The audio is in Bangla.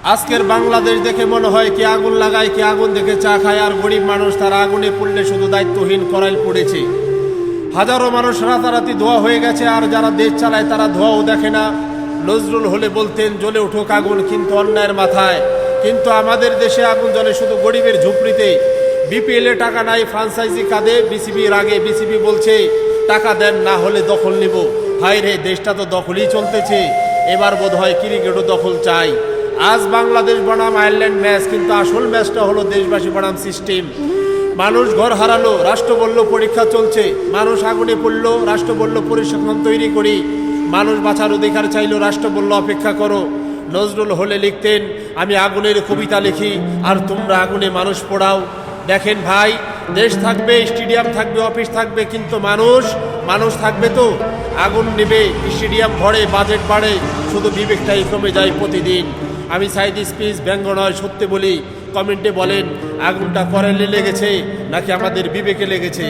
আজকের বাংলাদেশ দেখে মনে হয় কি আগুন লাগায়, কি আগুন দেখে চা খায়, আর গরিব মানুষ তারা আগুনে পড়লে শুধু দায়িত্বহীন করাই পড়েছে। হাজারো মানুষ রাতারাতি ধোয়া হয়ে গেছে, আর যারা দেশ চালায় তারা ধোয়াও দেখে না। নজরুল হলে বলতেন জ্বলে উঠুক আগুন কিন্তু অন্যায়ের মাথায়। কিন্তু আমাদের দেশে আগুন জ্বলে শুধু গরিবের ঝুপড়িতে। বিপিএলে টাকা নাই, ফ্রাঞ্চাইজি কাঁদে বিসিবির আগে। বিসিবি বলছে টাকা দেন, না হলে দখল নিব। হায় রে, দেশটা তো দখলই চলতেছে, এবার বোধ হয় ক্রিকেটও দখল চাই। আজ বাংলাদেশ বনাম আয়ারল্যান্ড ম্যাচ, কিন্তু আসল ম্যাচটা হলো দেশবাসী বনাম সিস্টেম। মানুষ ঘর হারালো, রাষ্ট্র বলল পরীক্ষা চলছে। মানুষ আগুনে পড়ল, রাষ্ট্র বলল পরিসংখ্যান তৈরি করি। মানুষ বাঁচার অধিকার চাইল, রাষ্ট্র বলল অপেক্ষা করো। নজরুল হলে লিখতেন আমি আগুনের কবিতা লিখি, আর তোমরা আগুনে মানুষ পোড়াও। দেখেন ভাই, দেশ থাকবে, স্টেডিয়াম থাকবে, অফিস থাকবে, কিন্তু মানুষ থাকবে তো। আগুন নেবে, স্টেডিয়াম ভরে, বাজেট বাড়ে, শুধু বিবেকটাই কমে যায় প্রতিদিন। আমি সাইড স্পিচ ব্যঙ্গ নয়, সত্যি বলি। কমেন্টে বলেন আগুনটা করেলে লেগেছে নাকি আমাদের বিবেকে লেগেছে।